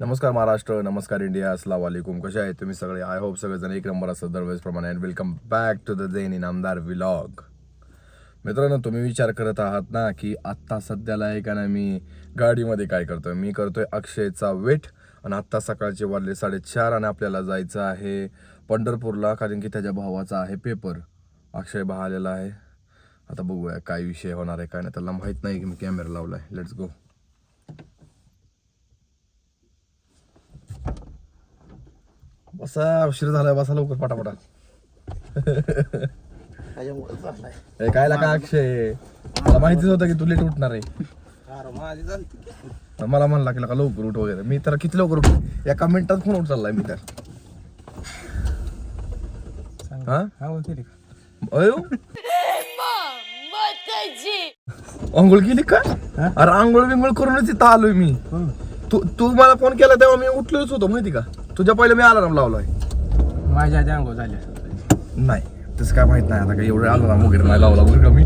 नमस्कार महाराष्ट्र, नमस्कार इंडिया, अस्सलाम वालेकुम. कसे आहेत तुम्ही सगळे? आय होप सगळेजण एक नंबर असतात दरवेळेस प्रमाणे. And welcome back to the Zen Inamdar vlog. मित्रांनो, तुम्ही विचार करत आहात ना की आत्ता सध्याला आहे का ना मी गाडीमध्ये काय करतोय. मी करतोय अक्षयचा वेट आणि आत्ता सकाळचे वाजले 4:30 आणि आपल्याला जायचं आहे पंढरपूरला, कारण की त्याच्या भावाचा आहे पेपर. अक्षय भाव आलेला आहे. आता बघूया काय विषय होणार आहे काय नाही. त्याला माहीत नाही की मी कॅमेरा लावलाय. Let's go. बसा, उशीर झालाय, बसा लवकर पटापटा. काय लागा अक्षय, मला माहितीच होतं की तू लेट उठणार आहे. मला म्हणला की लका लवकर उठ वगैरे. मी तर किती लवकर उठ, एका मिनिटात फोन उठ चाललाय मी तर. अयो आंघोळ केली का? अरे आंघोळ बिंघोळ करूनच इथं आलोय मी. तू मला फोन केला तेव्हा मी उठलोच होतो माहिती का. तुझ्या पहिले मी अलार्म लावलाय. माझ्या आधी अंघोळ झाल्या नाही तसं काय माहित नाही. आता काय एवढं अलार्म वगैरे नाही लावला बरं का मी.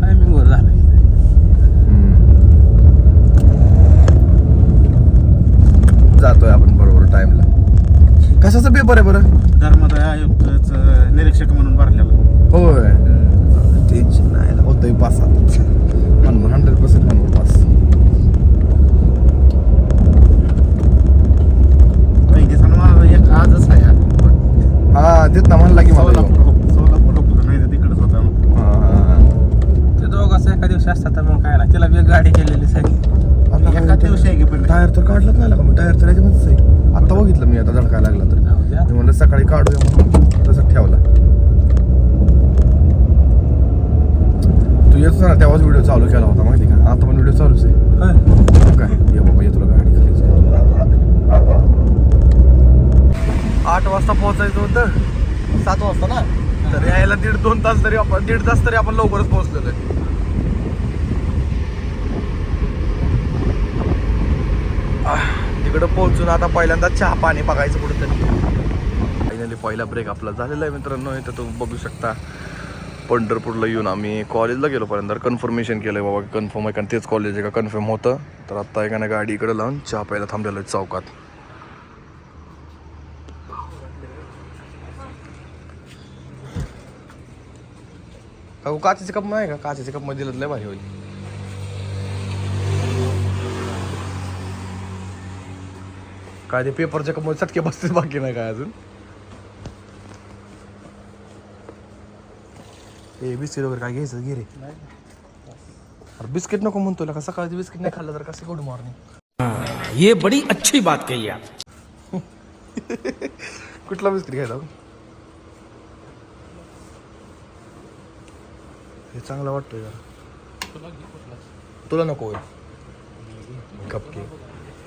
टायमिंग वर झालं. जातोय आपण बरोबर टाइमला. कशाचा पेपर आहे बरं? धर्मदाय आयुक्तच निरीक्षक म्हणून भरलेला. होय, टेन्शन नाही होतोय पास. 100% म्हणून पास. एक आजच आहे. हा तेच ना म्हणला की मला. सोलापूर नाही तिकडेच होता. ते दोघं एका दिवशी असतात तर मग काय ना, तिला वेग गाडी केलेली सगळी एका दिवशी आहे की. पण टायर तर काढलंच नाही का मी. टायर तर याच्यामध्येच आहे. आता बघितलं मी, आता धडकायला लागला तर मी म्हणलं सकाळी काढूया म्हणून तसं ठेवला. तू येतो ना तेव्हाच व्हिडिओ चालू केला होता माहिती का. आता पण व्हिडिओ चालूच आहे काय. ये बाबा, ये तुला गाडी खाली 8 वाजता पोहोचायचं होतं, 7 वाजता ना. तर यायला 1.5-2 तास तरी आपण 1.5 तास तरी आपण लवकरच पोहोचलेलो आहे. तिकडं पोहोचून आता पहिल्यांदा चहा पाणी बघायचं कुठेतरी. फायनली पहिला ब्रेक आपला झालेला आहे मित्रांनो. इथं तुम्ही बघू शकता पंढरपूरला येऊन आम्ही कॉलेजला गेलो. पहिल्यांदा कन्फर्मेशन केलं बाबा कन्फर्म आहे कारण तेच कॉलेज आहे का कन्फर्म होतं. तर आत्ता एकाने गाडी इकडे लावून चहा प्यायला थांबलेलं आहे चौकात. का काचेचे कप नाही का? काचेचे कप मध्ये दिलं लय भारी होईल. काय ते पेपरच्या कप मध्ये चटके बसते बाकी नाही काय अजून. ए बिस्किट वगैरे काय घ्यायचं घे रे. अरे बिस्किट नको म्हणतो का. सकाळची बिस्किट नाही खाल्लं तर कसं गुड मॉर्निंग. ये बड़ी अच्छी बात कही आप. कुठला बिस्किट घ्यायचा? हे चांगला वाटतोय यार. तुला नको होय कप के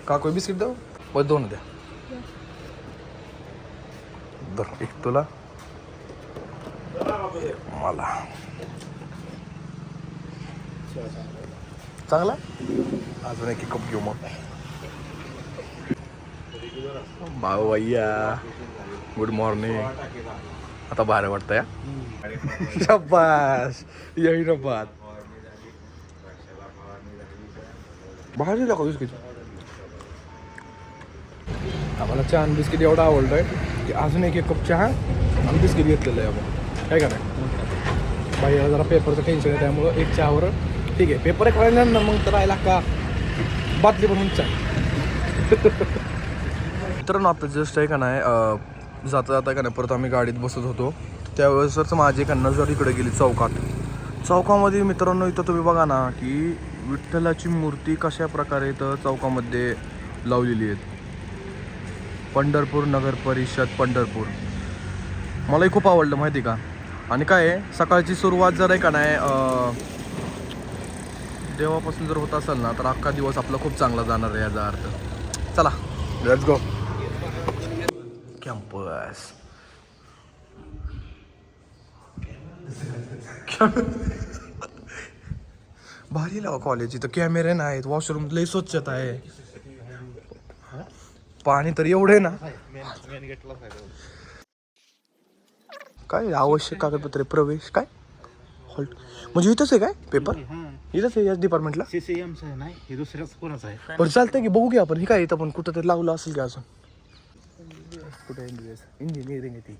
का कोई बिस्किट द्या बस 2 द्या. दर एक तुला मला चांगला. अजून एक कप घेऊ मग. भाऊ भैया गुड मॉर्निंग. आता बाहेर वाटतं या. शाबाश, यही ना बात. बाहेर दिला का बिस्किट? आम्हाला चहा आणि बिस्किट एवढा आवडलं आहे की अजून एक कप चहा आणि बिस्किट घेतलेलं आहे आपण. काय का नाही बाई, जरा पेपरचं टेन्शन आहे त्यामुळं एक चहावर ठीक आहे. पेपर एक वाढला ना मग तर राहिला का बाटली बनवून चहा. मित्रांनो आता जस्ट आहे का नाही जाता जाता का नाही परत आम्ही गाडीत बसत होतो त्यावेळेसच माझी एक नजर इकडे गेली चौकामध्ये. मित्रांनो इथं तुम्ही बघा ना की विठ्ठलाची मूर्ती कशा प्रकारे इथं चौकामध्ये लावलेली आहेत. पंढरपूर नगर परिषद पंढरपूर. मलाही खूप आवडलं माहिती का. आणि काय आहे सकाळची सुरुवात जर आहे का नाही देवापासून जर होत असेल ना तर अख्खा दिवस आपला खूप चांगला जाणार आहे याचा अर्थ. चला लेट्स गो. कॅम्पस भारी लावा कॉलेज. इथं कॅमेरे नाहीत, वॉशरूम लई स्वच्छता आहे, पाणी तर एवढं आहे ना. काय आवश्यक कागदपत्रे प्रवेश काय हॉल्ट म्हणजे इथंच आहे काय पेपर. इथंच आहे याच डिपार्टमेंटला. CCMचं आहे, नाही हे दुसऱ्याच कोणाचं आहे. बरं चालतंय की बघू की आपण. ही काय इथं पण कुठं तरी लावलं असेल की अजून. कुठे इंजिनिअरिंग आहे ती.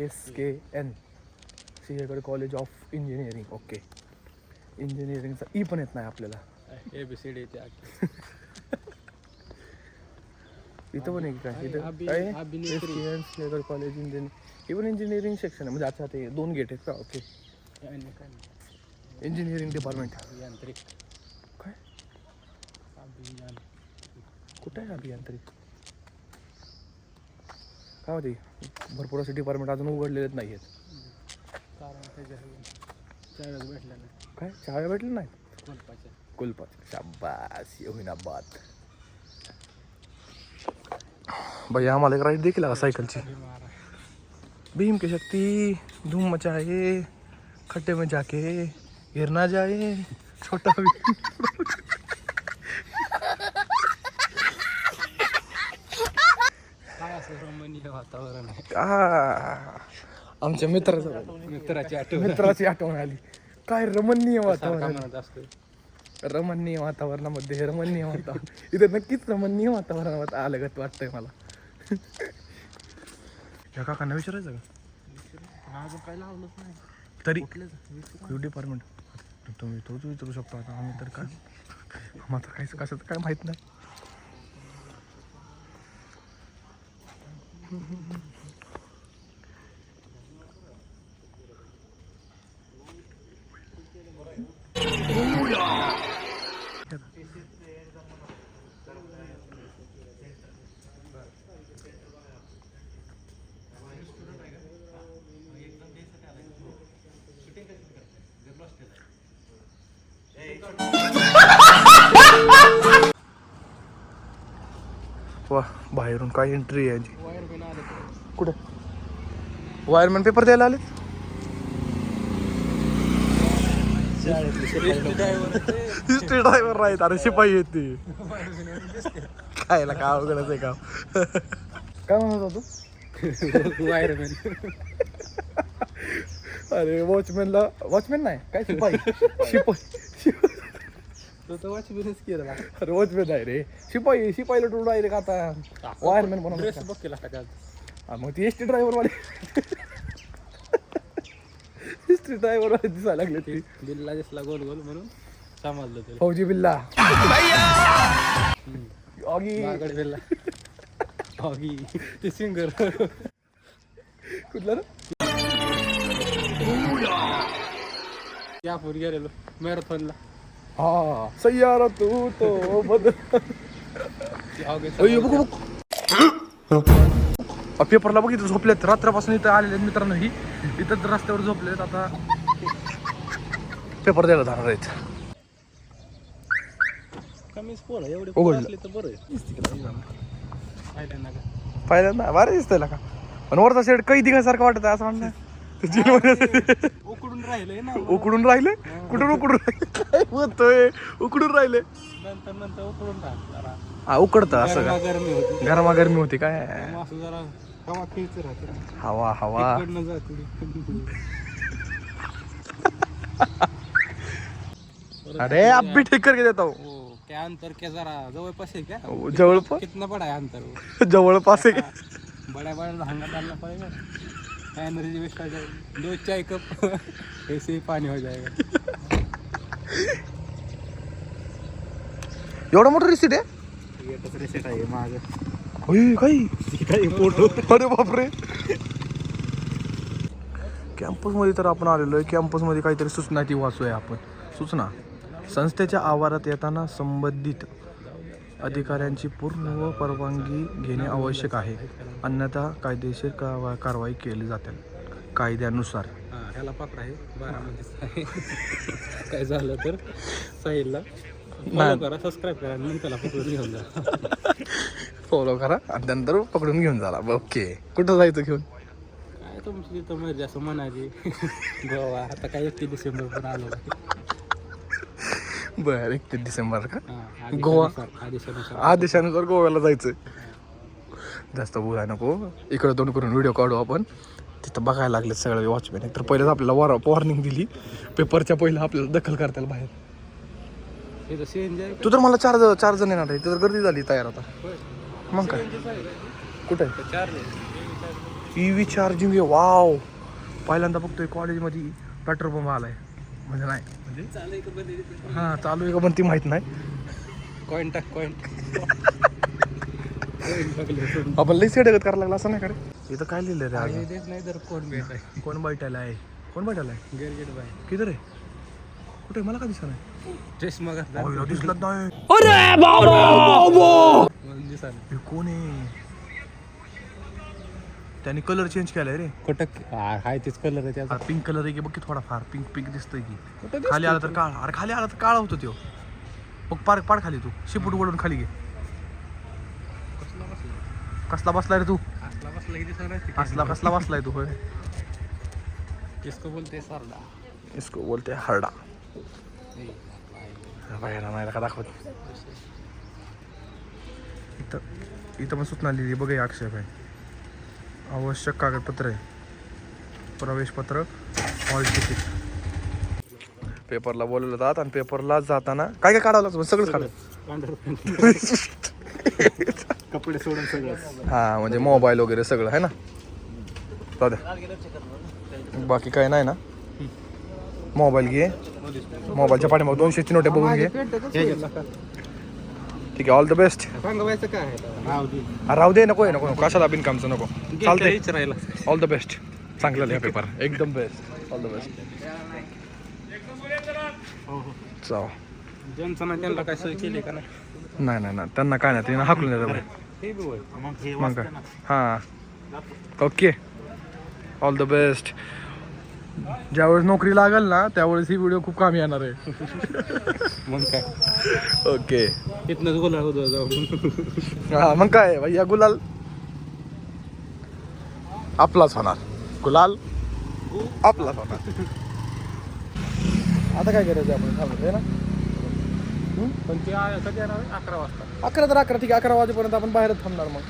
SKN Sinhgad college of engineering. Okay. इंजिनिअरिंगचा ई पण येत नाही आपल्याला. ABCD इथं पण एक काय इथं काय SKN सिंहगड कॉलेज इंजिनिअरिंग. हे पण इंजिनिअरिंग सेक्शन आहे. म्हणजे अच्छा ते 2 गेट आहेत का. ओके. Engineering department. यांत्रिक काय कुठं आहे अभियांत्रिक. काय होते भरपूर असे डिपार्टमेंट अजून उघडलेलेच नाही आहेत. काय चहा भेटलं नाही कुलपाचे. शाबास होईना बात. भैया आम्हाला एक राईड देखील का सायकलची. भीम की शक्ती धूम मचाए खड्डे में जाके गिरना जाए छोटा भीम. वातावरण आहे. आमच्या मित्राची आठवण आली. काय रमणीय वातावरण असतं. रमणीय वातावरणामध्ये रमणीय वातावरण. इथे नक्कीच रमणीय वातावरणात आलगत वाटतंय मला. या काकांना विचारायचं का अजून काय लावलंच नाही तरी. डिपार्टमेंट तुम्ही तोच विचारू शकतो. आता आम्ही तर काय मात्र काहीच कशाचं काय माहीत नाही. वा बाहेरून काय एंट्री आहे. कुठे वायरमॅन पेपर द्यायला आले. हिस्ट्री ड्रायव्हर आहेत. अरे शिपाई आहेत ती. खायला का अवघडच आहे काम. काय म्हणत होतो वायरमॅन. अरे वॉचमॅन नाही काय शिपाई. वॉचमॅनच केला. अरे वॉचमॅन आहे रे. शिपाईला टू डायरेक्ट आता वायरमॅन बनवलं. बघ केला का मग ती एसटी ड्रायव्हर वाले हिस्ट्री ड्रायव्हर वाले दिसायला लागले. ते बिल्ला दिसला गोल गोल म्हणून समजलं ते. फौजी बिल्ला ऑगी बिल्ला ऑगी ते सिंगर कुठला ना यापूर गेलेलो मॅरेथॉनला. हा सय्यारा तू तो बदल. पेपरला बघितलं झोपलेत रात्रापासून. इथं आलेले मित्रांनो ही इथं रस्त्यावर झोपलेत. आता पेपर द्यायला जाणार आहेत. कमीच पोर एवढे उघडलं. असले तर बरं आहे. पहिल्यांदा भारी दिसतंय का. पण वरचा शेड कैदी घ्यासारखं वाटत आहे असं म्हणणं. उकडून राहिले ना. उकडून राहिले. कुठून उकडून राहिले काय होतोय. उकडून राहिले नंतर उकडून राहत. हा उकडतं असं का. गरमी होती. गरमागरमी होती काय. असं जरा हवा खेळच राहते. हवा हवा अरे आप भी ठीक करके देता हूँ. क्या अंतर क्या जरा जवळपास आहे क्या. जवळपास कितना बड़ा है अंतर. जवळपास आहे. बड़ा भांगा डालना पड़ेगा. एनर्जी वेस्ट हो जाएगी. 2 चाय कप ऐसे ही पानी हो जाएगा. एवढा मोठा रिसीट आहे. रिसेट आहे माझं. काही फोटो. अरे बापरे. कॅम्पसमध्ये तर आपण आलेलो आहे. कॅम्पसमध्ये काहीतरी सूचना ती वाचूया आपण. सूचना. संस्थेच्या आवारात येताना संबंधित अधिकाऱ्यांची पूर्ण परवानगी घेणे आवश्यक आहे. अन्यथा कायदेशीर कारवाई केली जाते कायद्यानुसार. ह्याला पकडा आहे 12 काय झालं तर साहिलला फॉलो करा, सबस्क्राईब करा आणि त्याला पकडून घेऊन जा. फॉलो करा आणि नंतर पकडून घेऊन जा. ओके. कुठं जायचं घेऊन. काय तुमची तिथं मर्जी असं म्हणायची. गोवा आता काय 31 डिसेंबर पण आलो. बरं 31 डिसेंबर का. गोवा आदेशानुसार गोव्याला जायचं. जास्त बोलाय नको. इकडं तोंड करून व्हिडिओ काढू आपण. तिथं बघायला लागले सगळे वॉचमॅन. एक तर पहिलेच आपल्याला वॉर्निंग दिली, पेपरच्या पहिलं आपल्याला दखल करतायला बाहेर. तू तर मला चार जण येणार आहे, तर गर्दी झाली तयार आता. मग काय कुठे EV चार्जिंग आहे? वाव, पहिल्यांदा बघतोय कॉलेजमध्ये पेट्रोल पंप आलाय. म्हणजे नाही म्हणजे हां चालू आहे का पण ती माहीत नाही. कॉईन टाक कॉईन. आपण लई सेडगत करायला लागला असं नाही का रे? इथं काय लिहिलं रे आज? नाही तर कोण भेटाय कोण बैठायला आहे? कोण बैठायला आहे? गेट बाय किती रे? कुठे मला का दिसत नाही? ड्रेस मग दिसलत नाही. दिसा हे कोण आहे? त्याने कलर चेंज केलाय रे. कोटक हाय तेच कलर आहे त्याचा. पिंक कलर आहे की बघ की थोडाफार पिंक पिंक दिसतोय की. खाली आला तर काळ. अरे खाली आला तर काळा होतो तो. बघ पाड खाली तू शिपूट वळून खाली घे. कसला बसलाय रे तू? कसला बसलाय तू? होय किसको बोलते सरडा. इसको बोलते हरडा. बाहेर नाही का दाखवत. इथं पण सूचना लिहिली बघ अक्षय भाई. आवश्यक कागदपत्र आहे, प्रवेशपत्र, हॉल तिकीट. पेपरला बोलवलं जात आणि पेपरला जाताना काय काय काढावं लागतं? सगळंच काढावं. कपडे सोडून सगळं. हा म्हणजे मोबाईल वगैरे सगळं आहे ना. जाऊ द्या, बाकी काय नाही ना. मोबाईल घे, मोबाईलच्या पाठीमागे 200ची नोट बघून घे. ठीक आहे, ऑल द बेस्ट. सांगायचं काय आहे? राहू दे, नको कशाला बिनकामचं नको. चालतंय, विचारायला ऑल द बेस्ट. चांगलं लिहा पेपर, एकदम बेस्ट. All the best. जाऊ. ज्यांचं ना त्यांना काय सोय केली का नाही? नाही त्यांना काय नाही, त्यांना हाकलून द्या बाहेर. हे बी होय. मग काय. हां ओके, ऑल द बेस्ट. ज्यावेळेस नोकरी लागेल ना त्यावेळेस ही व्हिडिओ खूप कामी येणार आहे. मग काय ओके. इथनंच गुलाल होतो जाऊन. हा मग काय भैया, गुलाल आपलाच होणार. गुलाल आपलाच होणार. आता काय करायचं आपण थांबतो ना. पण ते कधी येणार आहे? 11 वाजता. 11 तर 11 ठीक आहे. 11 वाजेपर्यंत आपण बाहेरच थांबणार मग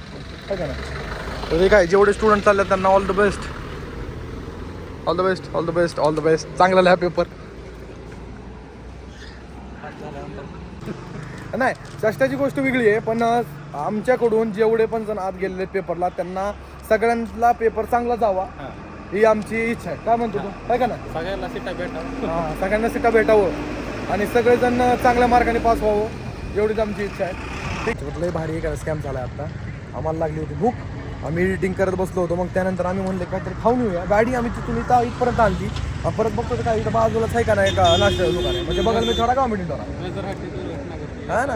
काय का नाही. तर हे काय जेवढे स्टुडंट चालले त्यांना all the best. All the best, all the best, all the best. चांगला लिहा पेपर. नाही कष्टाची गोष्ट वेगळी आहे, पण आमच्याकडून जेवढे पण जण आत गेलेले पेपरला त्यांना सगळ्यांना पेपर चांगला जावा ही आमची इच्छा आहे. काय म्हणतो तू? काय का ना, सगळ्यांना सीटा भेटावं. हां सगळ्यांना सीटा भेटावं आणि सगळेजण चांगल्या मार्गाने पास व्हावं एवढीच आमची इच्छा आहे. ठीक लय भारी आहे का स्कॅम झाला आहे आत्ता. आम्हाला लागली होती भूक, आम्ही एडिटिंग करत बसलो होतो. मग त्यानंतर आम्ही म्हणले काहीतरी खाऊन येऊया. गाडी आम्ही तिथून इथपर्यंत आणली. परत बघतो काय इथं बाजूलाच आहे का नाही का नाश्ता दुकान आहे, म्हणजे बघायला मी थोडा का मीटिंग करा हा ना.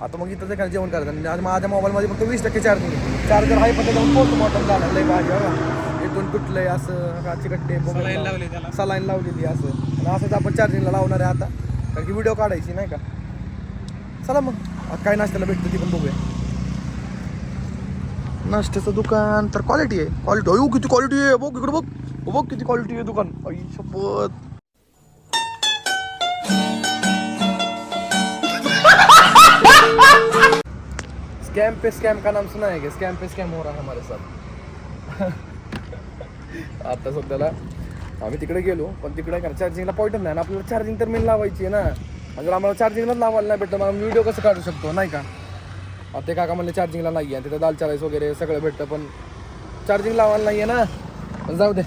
आता मग इथं काय जेवण करायचं आणि माझ्या मोबाईलमध्ये फक्त 20% चार्जर आहे, पण त्याच्यावर पोस्ट मॉडल झाला लय भाजी बघा. इथून तुटलंय असं का चिकट्टे सलाईन लावलेली असं. आणि असंच आपण चार्जिंगला लावणार आहे आता, कारण की व्हिडिओ काढायची नाही का. चला मग आता काय नाश्त्याला भेटतं ती पण बघूया. नाश्त्याचं दुकान तर क्वालिटी आहे. क्वालिटी किती क्वालिटी आहे बघ इकडे बघ किती क्वालिटी आहे दुकान. आई शपथ. स्कैम पे स्कैम का नाम सुना है क्या? स्कैम पे स्कैम हो रहा है हमारे साथ. आता सध्याला आम्ही तिकडे गेलो, पण तिकडे काय चार्जिंगला पॉईंट नाही. आपल्याला चार्जिंग तर मेन लावायची आहे ना. जर आम्हाला चार्जिंगलाच लावायला नाही भेटलं मग व्हिडिओ कसं काढू शकतो नाही का. आता ते काका म्हणले चार्जिंगला नाही आहे, तिथं दाल चाळीस वगैरे सगळं भेटतं, पण चार्जिंग लावायला नाही आहे ना. पण जाऊ दे,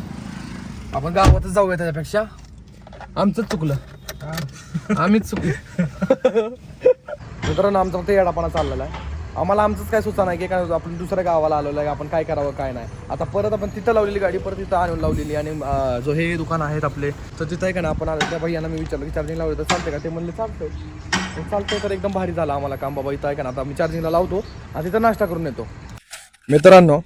आपण गावातच जाऊया. त्याच्यापेक्षा आमचंच चुकलं, आम्हीच चुकलो. मित्रांनो आमचा फक्त येडापणा चाललेला आहे. आम्हाला आमचंच काय सुचना नाही की काय आपण दुसऱ्या गावाला आलेलो आहे, आपण काय करावं काय नाही. आता परत आपण तिथं लावलेली गाडी परत तिथं आणून लावलेली. आणि जो हे दुकान आहेत आपले तर तिथं आहे का ना, आपण आलं त्या भैयांना मी विचारलं की चार्जिंग लावलं तर चालते का. ते म्हणले चालतंय तर एकदम भारी झालं आम्हाला काम बाबा. इथं आहे का ना, आता आम्ही चार्जिंगला लावतो आणि तिथं नाश्ता करून येतो. मित्रांनो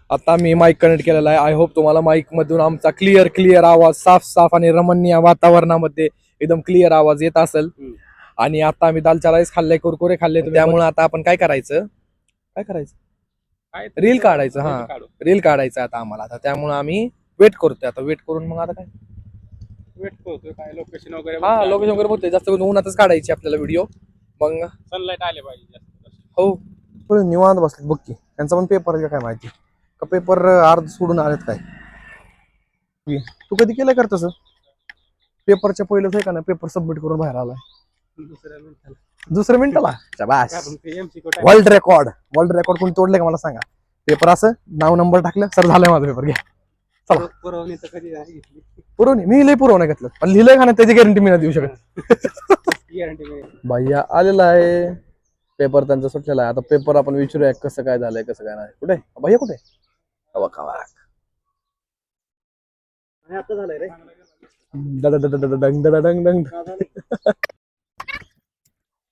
आता मी माईक कनेक्ट केलेला आहे. आय होप तुम्हाला माईकमधून आमचा क्लिअर आवाज साफ आणि रमणीय वातावरणामध्ये एकदम क्लिअर आवाज येत असेल. आणि आता आम्ही दालचा राईस खाल्ले, कुरकुरे खाल्ले, त्यामुळे आता आपण काय करायचं रील काढायचं. हा रील काढायचं आता आम्हाला. आता त्यामुळे आम्ही वेट करतोय. आता वेट करून मग आता काय वेट करतोय काय लोकेशन वगैरे. हा लोकेशन वगैरे बघतोय. जास्त करून उन्हातच काढायची आपल्याला व्हिडिओ. मग सनलाईट आले पाहिजे. हो थोडे निवांत बसले बघ की. त्यांचा पण पेपर आहे काय माहिती का, पेपर अर्ध सोडून आलेत काय. तू कधी केलं कर तसं पेपरच्या पहिलंच आहे का ना पेपर सबमिट करून बाहेर आलाय दुसऱ्या मिनिटाला शाबास वर्ल्ड रेकॉर्ड कोणी तोडले का मला सांगा पेपर असं नाव नंबर टाकलं सर झालंय माझा पेपर घ्या चला पुरवणी मी लय पुरवण्या घेतलं पण लिहिलंय का ना त्याची गॅरंटी मी नाही देऊ शकत भैया आलेला आहे पेपर त्यांचा सुटलेला आहे आता पेपर आपण विचारूया कसं काय झालंय कसं काय नाही कुठे भैया कुठे आता झालंय रे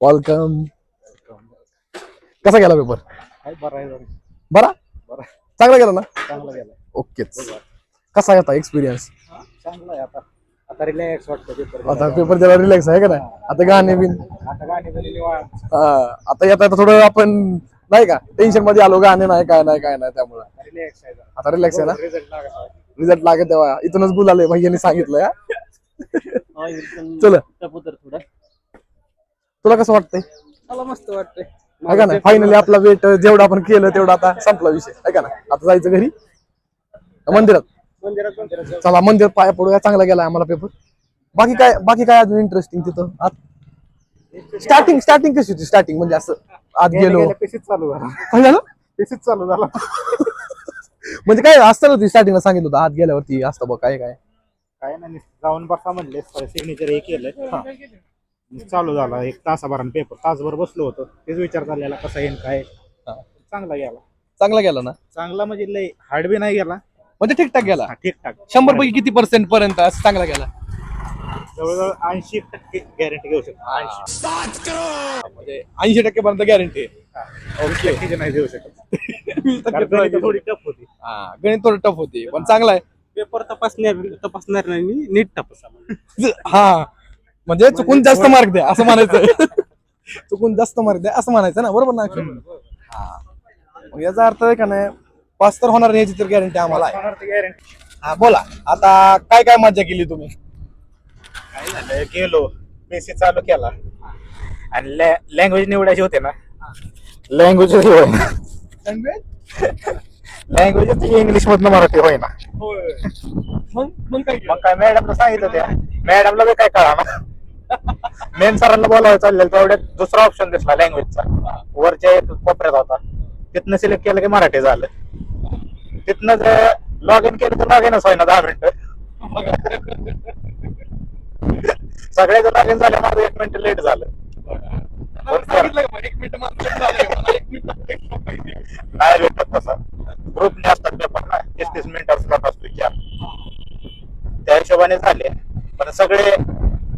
वेलकम कसा गेला पेपर बरा चांगला गेला ना चांगला गेला ओकेच कसा होता एक्सपिरियन्स चांगला आहे आता रिलॅक्स वाटतं पेपर आता पेपर त्याला रिलॅक्स आहे का नाही आता गाणे बिन आता गाणी बरी निवांत आता येता थोडं आपण नाही का टेन्शन मध्ये आलो गाणे नाही काय नाही त्यामुळे रिलॅक्स आहे आता रिलॅक्स आहे ना रिझल्ट लागत रिझल्ट लागत तेव्हा इथूनच बोलाले भैयानी सांगितलं चल थोडं तुला कसं वाटतंय मला मस्त वाटतंय आहे का नाही फायनली आपला वेट जेवढं आपण केलं तेवढं आता संपला विषय आहे का ना आता जायचं घरी मंदिरात चला मंदिर पाया पडूया चांगला गेला आम्हाला पेपर बाकी काय अजून इंटरेस्टिंग तिथं स्टार्टिंग कशी होती स्टार्टिंग म्हणजे असं आत गेलो पेशीच चालू झाला काय झालं पेशीच चालू झाला म्हणजे काय असतं होती स्टार्टिंगला सांगितलं होतं आत गेल्यावरती असतं बघ काय नाही जाऊन बसा म्हणले सिग्नेचर हे केलं चालू झाला एक तासाभरान पेपर तासभर बसलो होतो तेच विचार चाललेला कसा येईल काय चांगला गेला ना चांगला म्हणजे लय हार्ड बी नाही गेला म्हणजे ठीकठाक गेला ठीकठाक 100 पैकी किती % पर्यंत असं चांगला गेला जवळजवळ 80% गॅरंटी घेऊ शकतो 80 म्हणजे 80% पर्यंत गॅरंटी ओके नाही देऊ शकत थोडी टफ होती गणित थोडं टफ होती पण चांगला आहे पेपर तपासणार नाही मी नीट तपासा हा म्हणजे चुकून जास्त मार्क द्या असं म्हणायचं चुकून जास्त मार्क द्या असं म्हणायचं ना बरोबर ना मग याचा अर्थ आहे का नाही पास तर होणार नाही याची तर गॅरंटी आम्हाला आहे हा बोला आता काय मजा केली तुम्ही काय झालं गेलो पेसी चालू केला आणि लँग्वेज निवडायची होते ना लँग्वेज इंग्लिश मधनं मराठी होय ना मग काय मॅडमला सांगितलं त्या मॅडमला बी काय कळा ना मेन सरांना बोलावं चाललेलं तेवढ्यात दुसरा ऑप्शन दिसला लँग्वेजचा वरच्या एक कोपऱ्यात होता तिथनं सिलेक्ट केलं की मराठी झालं तिथनं जर लॉग इन केलं तर लॉग इनच होईना 10 मिनिटं सगळ्याचं लॉग इन झालं माझं 1 मिनिट लेट झालं नाही भेटत तसा ग्रुपने असतात पेपर ना 30 मिनिटाचा असतो त्या हिशोबाने झाले पण सगळे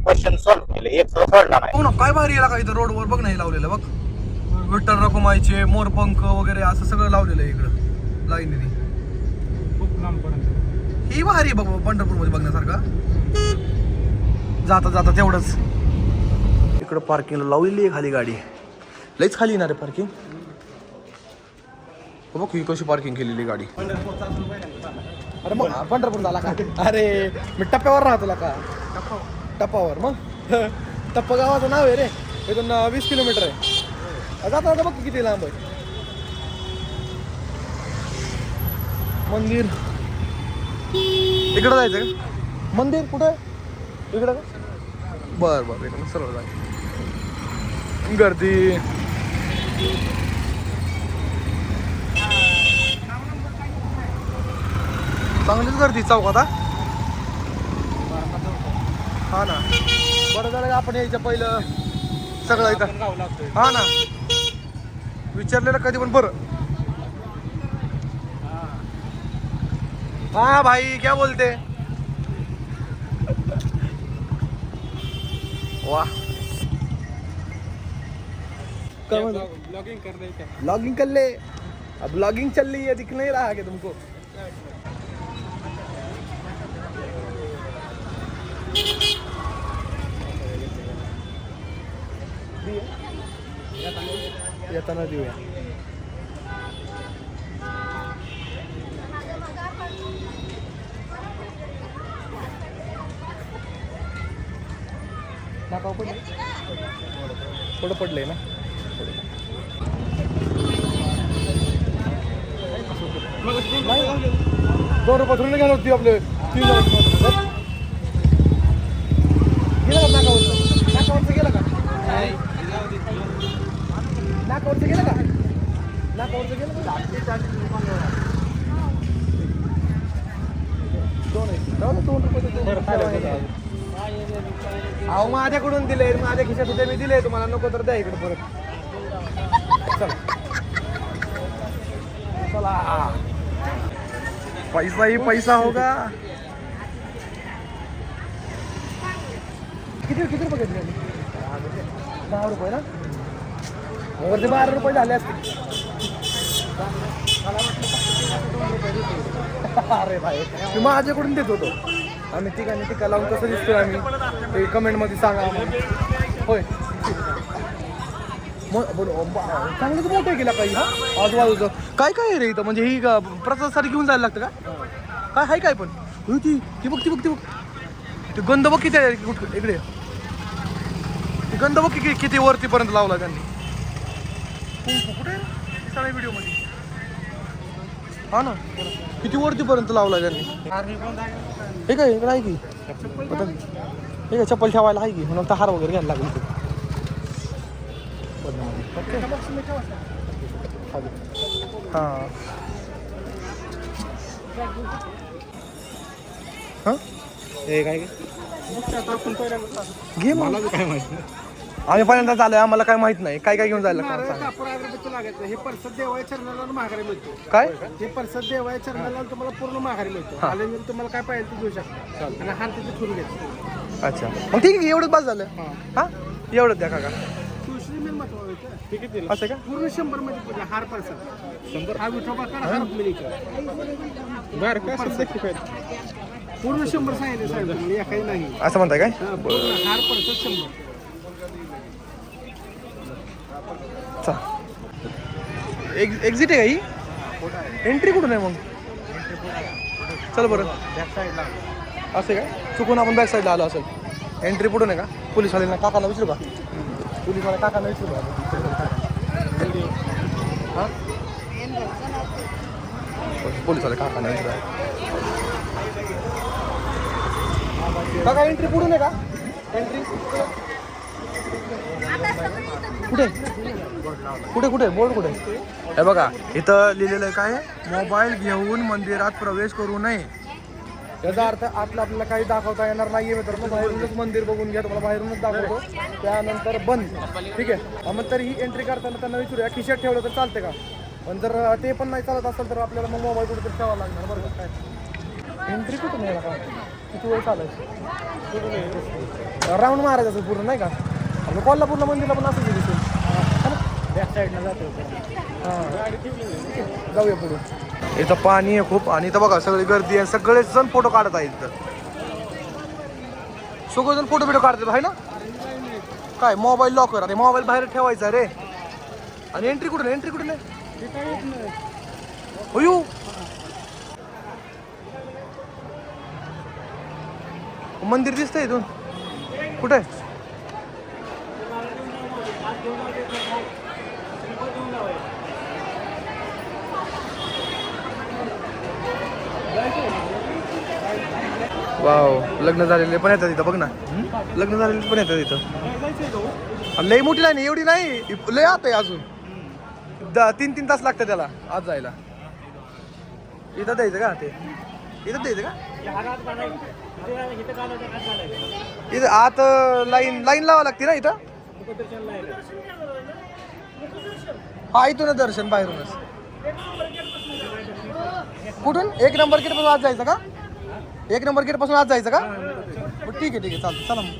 क्वेश्चन सॉल्व्ह केले एक सोडला नाही काय भारी का इथं रोडवर बघ नाही लावलेलं बघ विठ्ठल रखुमाईचे मोरपंख वगैरे असं सगळं लावलेलं आहे इकडं लाईनीने खूप लांबपर्यंत ही भारी बघ पंढरपूर मध्ये बघण्यासारखा जाता तेवढंच इकडं पार्किंगला लावलेली आहे खाली गाडी लईच खाली ना रे पार्किंग बघ ही कशी पार्किंग केलेली गाडी अरे मग पंढरपूर झाला का अरे मी टप्प्यावर राहतो का टप्पावर मग टप्पा गावाचं नाव आहे रे इथून 20 किलोमीटर आहे जाता बघ किती लांब आहे मंदिर इकडं जायचं का मंदिर कुठं इकडं का बर इकडं सरळ जायचं गर्दी चांगलीच गर्दी चौकात हा ना बरं झालं आपण यायच्या पहिलं सगळं इथं हा ना विचारलेलं कधी पण बरं हाँ भाई क्या बोलते वाह ब्लॉगिंग कर ले अब ब्लॉगिंग चल रही है दिख नहीं रहा क्या तुमको येताना देऊया नाकाव पडले थोडं पडलंय ना 2 रुपये थोडी घालत होती आपले गेलं का नाकावरचं? नाकावरचं गेलं का? नाकावरचं गेलं का? नाकावरचं गेलं का? दोन आहे. दोन रुपये. अहो माझ्याकडून दिले, माझ्या खिशात होते मी दिले तुम्हाला, नको तर द्या इकडे परत. चला चला, पैसा ही पैसा होगा. किती किती रुपये घेतले? 10 रुपये ना, वरती 12 रुपये झाले असते. अरे भाई, मी माझ्याकडून देत होतो. आम्ही तिघांनी टिका लावून कसं दिसतोय आम्ही ते कमेंटमध्ये सांगा आम्हाला. होय चांगलंच मोठं केला काही. हा आजूबाजूचं काय काय रे इथं, म्हणजे ही प्रसादासाठी घेऊन जायला लागतं का? काय हाय काय पण ती ती बघ ती बघ ती बघ, ते गंध बघ किती आहे इकडे. ती गंध बघ किती वरतीपर्यंत लावला त्यांनी. कुठे सगळ्या व्हिडिओमध्ये हा ना, किती वरतीपर्यंत लावला त्यांनी. हे काय इकडे आहे की हे काय चप्पल ठेवायला आहे की, म्हणून तर हार वगैरे घ्यायला लागेल. हां हां हे काय घे, मला काय माहिती. आम्ही पहिल्यांदाच आलोय, आम्हाला काय माहित नाही. काय काय घेऊन जायला लागतं? हे परसद देवाय चरणाला महागारी मिळतो. काय हे परसद देवाय चरणाला तुम्हाला पूर्ण महागारी मिळतो. आल्यानंतर तुम्हाला काय पाहिजे ते घेऊ शकता आणि हार तिथे ठेवून घ्यायचं. अच्छा, मग ठीक आहे, एवढंच बस झालं. हां एवढंच द्या काका. तुळशी मेन महत्वाचं असं का? पूर्ण 100 मध्ये पूजा हार परसद 100 हा विठोबा हार मिळतो. पूर्ण 100 सांगितले साहेब, तुम्ही काही नाही. असं म्हणताय काय? पूर्ण हार परसद 100. एक्झिट आहे का ही? एंट्री कुठून आहे मग? चल बरं, असं काय चुकून आपण बॅक साईडला आलो असेल. एंट्री पुढून आहे का? पोलीसवाल्यांना काकांना विचारू का? पोलीसवाल्या काकांना विचारू का? हां पोलीसवाले काकांना विचारू काका, एंट्री पुढून आहे का? एंट्री कुठे कुठे कुठे बोर्ड कुठे? हे बघा इथं लिहिलेलं आहे काय, मोबाईल घेऊन मंदिरात प्रवेश करू नये. याचा अर्थ आतला आपल्याला काही दाखवता येणार नाहीये मित्रांनो. बाहेरूनच मंदिर बघून घ्या, तुम्हाला बाहेरूनच दाखवतो. त्यानंतर बंद. ठीक आहे, मग तरी ही एंट्री करताना त्यांना विचारूया खिशात ठेवलं तर चालते का? पण जर ते पण नाही चालत असेल तर आपल्याला मग मोबाईल कुठेतरी ठेवावा लागणार. बरोबर काय? एंट्री कुठून यायला का? किती वेळ चालायचं? राऊंड मारायचं पूर्ण नाही का? आपलं कोल्हापूरला मंदिरला पण असंच दिसेल. बॅक साईडला जातो. हां जाऊया पुढे. इथं पाणी आहे खूप आणि इथं बघा सगळी गर्दी आहे. सगळेच जण फोटो काढत आहेत इथं. सगळेजण फोटो बिटो काढतात आहे ना. काय मोबाईल लॉकर, अरे मोबाईल बाहेर ठेवायचा रे. आणि एंट्री कुठून? एंट्री कुठून आहे? होयू मंदिर दिसतंय इथून. कुठे? वाव, लग्न झालेले पण येतात इथं. बघ ना, लग्न झालेले पण येतात इथं. लई मोठी नाही, एवढी नाही, लय आत आहे अजून. 3-3 तास लागतात त्याला आज जायला. इथं द्यायचं का? ते इथं द्यायचं का? इथं आत लाईन लावावं लागते ना इथं. हा इथूनच दर्शन, बाहेरूनच. कुठून? 1 नंबर गेट पासून आज जायचं का? 1 नंबर गेट पासून आज जायचं का? ठीक आहे ठीक आहे, चालतं. चला मग.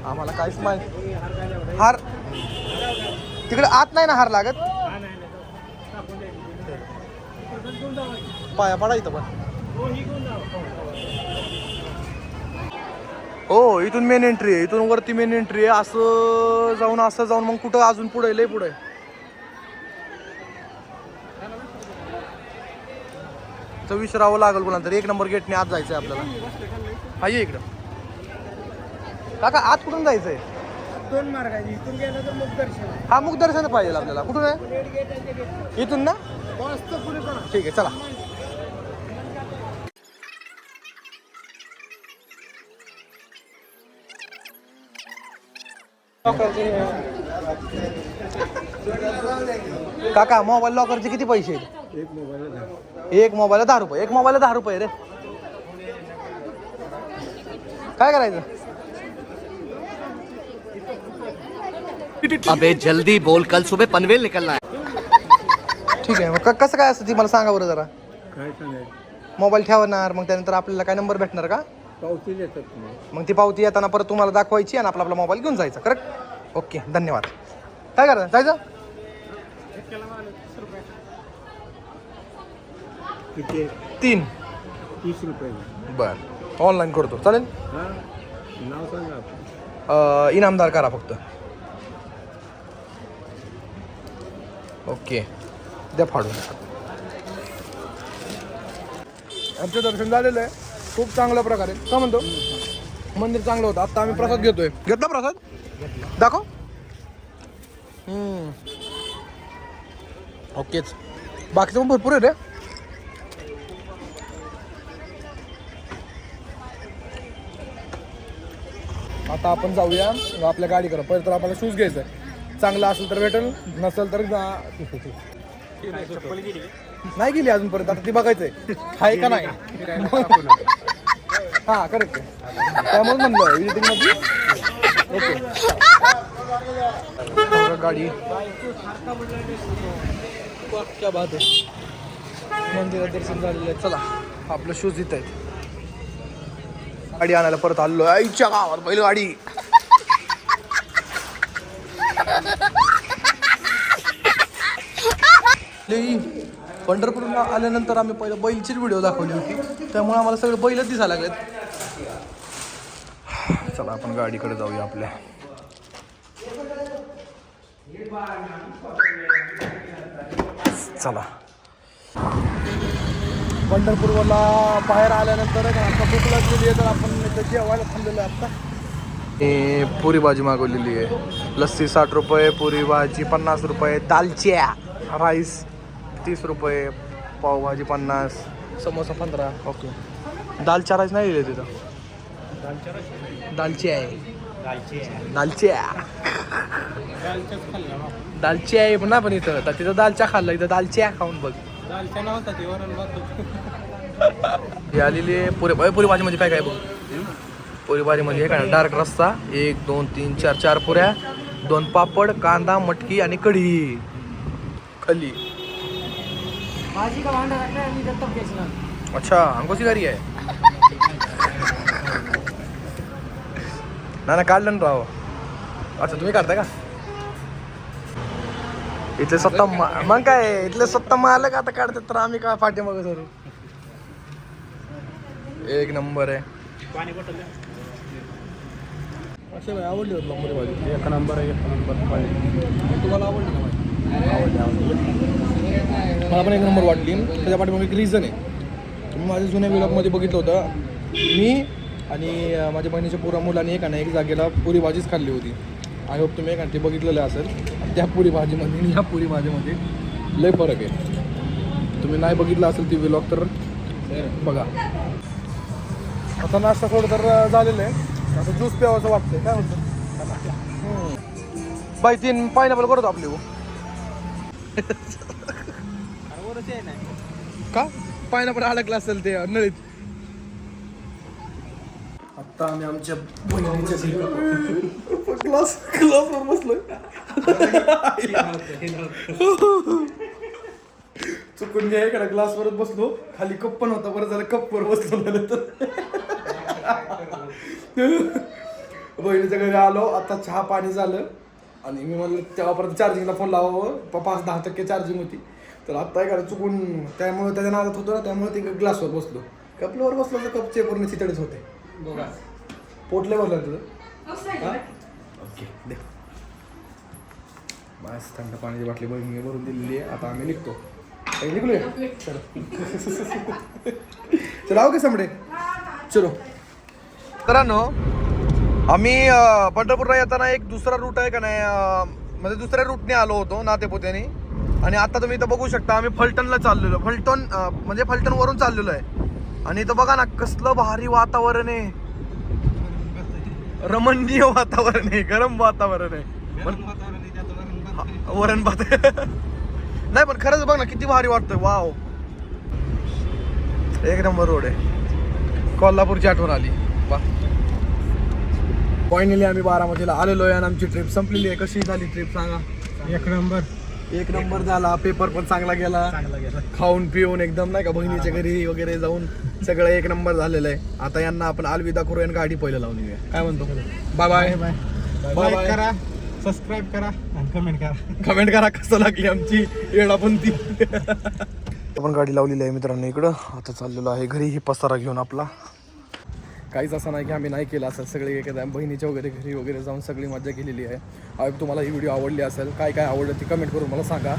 आम्हाला काहीच माहिती. हार तिकडे आत नाही ना हार लागत. पाया पडा इथं पण. हो इथून मेन एंट्री आहे. इथून वरती मेन एंट्री आहे. असं जाऊन मग कुठं अजून पुढे लय पुढे. तर विचारावं लागेल कोणाला तरी. 1 नंबर गेटने आत जायचंय आपल्याला. हा ये इकडं. काका आत कुठून जायचंय? 2 मार्ग आहे, इथून गेलं तर मुख दर्शन आहे. हा मुखदर्शन पाहिजे आपल्याला. कुठून आहे? लेट गेट आहे त्या गेटला. इथून ना? मस्त पुढे करा. ठीक आहे चला. काका मोबाईल लॉकरचे किती पैसे आहेत? एक मोबाईल 10 रुपये. एक मोबाईल 10 रुपये रे. काय करायचं? अबे जल्दी बोल, कल सुबह पनवेल निकलना है. ठीक आहे. मग कसं काय असतं ती मला सांगा बरं जरा. काय सांगायचं? मोबाईल ठेवणार मग त्यानंतर आपल्याला काय नंबर भेटणार का? पावती देतात तुम्ही. मग ती पावती येताना परत तुम्हाला दाखवायची आणि आपला मोबाईल घेऊन जायचा. करेक्ट? ओके धन्यवाद. काय करायचं? जायचं? किती? 3. 30 रुपये. बर ऑनलाईन करतो चालेल. हा, नाव सांगा. इनामदार करा फक्त. ओके द्या फाडून. आमचं दर्शन झालेलं आहे खूप चांगल्या प्रकारे. का म्हणतो मंदिर चांगलं होतं. आता आम्ही प्रसाद घेतोय. घेतला प्रसाद? दाखव. ओकेच. बाकीचं पण भरपूर आहे रे. आता आपण जाऊया आपल्या गाडीकडे. पहिले तर आपल्याला शूज घ्यायचं आहे. चांगला असेल तर भेटेल, नसेल तर नाही गेली अजूनपर्यंत. आता ती बघायचंय आहे का नाही. हा करेक्ट आहे. त्यामुळे म्हणलं विजिटिंग मध्ये. ओके गाडी क्या बात आहे. मंदिरात दर्शन झालेलं आहे. चला आपलं शूज इथं आहेत. गाडी आणायला परत आलो. आईच्या गावात पहिली गाडी. पंढरपूरला आल्यानंतर आम्ही पहिलं बैलचीच व्हिडिओ दाखवली होती, त्यामुळे आम्हाला सगळं बैलच दिसायला लागलेत. चला आपण गाडीकडे जाऊया आपल्या. चला पंढरपूरला बाहेर आल्यानंतर आता भूक लागलेली आहे तर आपण इथं जेवायला थांबलेलो आहे. आता पुरी भाजी मागवलेली आहे. लस्सी 60 रुपये, पुरी भाजी 50 रुपये, दालच्या राईस 30 रुपये, पावभाजी 50, समोसा 15. ओके दालच्या राईस नाही दिले तिथं. दालची आहे. दालची आहे पण ना. पण इथं तर तिथं दालच्या खाल्लं. इथं दालच्या खाऊन बघ. ही आलेली आहे पुरी भाजी म्हणजे काय काय बघ. पुरी भाजी म्हणजे काय डायरेक्ट रस्सा 1 2 3 4 पुऱ्या, 2 पापड, कांदा, मटकी आणि कढी खाली. भाजी का भांडा रखना है, जब तक बेचना. अच्छा हमको सिकारी आहे ना काढलं ना राव. अच्छा तुम्ही काढताय का? इथले सत्ता मग काय इथले सत्ता मालक आता काढतात तर आम्ही काय पाठीमागं सरू. एक नंबर आहे. असे भाई आवडली होत नंबर भाजी. एक नंबर आहे. एक नंबर. तुम्हाला आवडली ना? आवडली. मला पण एक नंबर वाटली. त्याच्या पाठीमागे एक रिझन आहे. तुम्ही माझ्या जुन्या व्लॉगमध्ये बघितलं होतं. मी आणि माझ्या बहिणीच्या पुरा मुलाने एक जागेला पुरी भाजीच खाल्ली होती. आय होप तुम्ही ते बघितलेलं असेल. त्या पुरी भाजीमध्ये आणि ह्या पुरी भाजीमध्ये लय फरक आहे. तुम्ही नाही बघितलं असेल ती व्लॉग तर बघा. आता नाश्ता थोडं तर झालेलं आहे. आता ज्यूस प्यावाचं वाटतंय. काय म्हणतं बाई 3 पायनॅपल करतो आपली. का पायनॅपल अडकला असेल ते नळीत. आता आम्ही आमच्या बहिणीच्या क्लासवर बसलोय. चुकून घ्या इकडे ग्लासवरच बसलो. खाली कप पण होता. बरं झालं कपवर बसलो. बहिणीच्या घरी आलो. आता चहा पाणी झालं आणि मी म्हणलं तेव्हापर्यंत चार्जिंगला फोन लावावं. 5-10% चार्जिंग होती. तर आत्ता काय चुकून त्यामुळे त्याच्या नादात होतो ना. त्यामुळे ते ग्लासवर बसलो. कपल्यावर बसलो तर कपचे पूर्ण चितळेच होते. पोटले भरलं तुझं. ओके दे. बस थंड पाण्याची बाटली बहिणीने भरून दिलेली आहे. आता आम्ही निघतो. निघलोय चलो आओ के समडे चलो. मित्रांनो आम्ही पंढरपूरला येताना एक दुसरा रूट आहे का नाही, म्हणजे दुसऱ्या रूटने आलो होतो नातेपुत्याने. आणि आता तुम्ही इथं बघू शकता आम्ही फलटणला चाललेलो, फलटण म्हणजे फलटणवरून चाललेलो आहे. आणि इथं बघा ना कसलं भारी वातावरण आहे, रमणीय वातावरण आहे, गरम वातावरण आहे. वरण भात नाही पण खरंच बघ ना किती भारी वाटतंय. वाव, एक नंबर रोड आहे. कोल्हापूरची आठवण आली. वा, फायनली आम्ही बारामतीला आलेलो आहे आणि आमची ट्रिप संपलेली आहे. कशी झाली ट्रिप सांगा? एक नंबर झाला. पेपर पण चांगला गेला, खाऊन पिऊन एकदम नाही का, बहिणीच्या घरी वगैरे जाऊन सगळं एक नंबर झालेलं आहे. आता यांना आपण अलविदा करूया आणि गाडी पहिलं लावून येऊया. काय म्हणतो? Bye bye bye bye. करा, सबस्क्राईब करा आणि कमेंट करा कसं लागली आमची येडापंती. आपण गाडी लावलेली आहे मित्रांनो इकडं. आता चाललेलो आहे घरी ही पसारा घेऊन आपला. काहीच असं नाही की आम्ही नाही केलं असेल, सगळे एखाद्या बहिणीच्या वगैरे घरी वगैरे जाऊन सगळी मजा केलेली आहे. अगर तुम्हाला ही व्हिडिओ आवडली असेल, काय काय आवडलं ती कमेंट करून मला सांगा.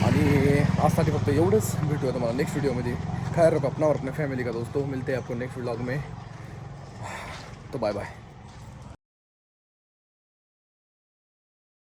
आणि आजसाठी फक्त एवढंच. भेटूया तुम्हाला नेक्स्ट व्हिडिओमध्ये. ख्याल रखो अपना और अपने फैमिली का दोस्तों. मिलते हैं आपको नेक्स्ट व्लॉग में. तो बाय बाय.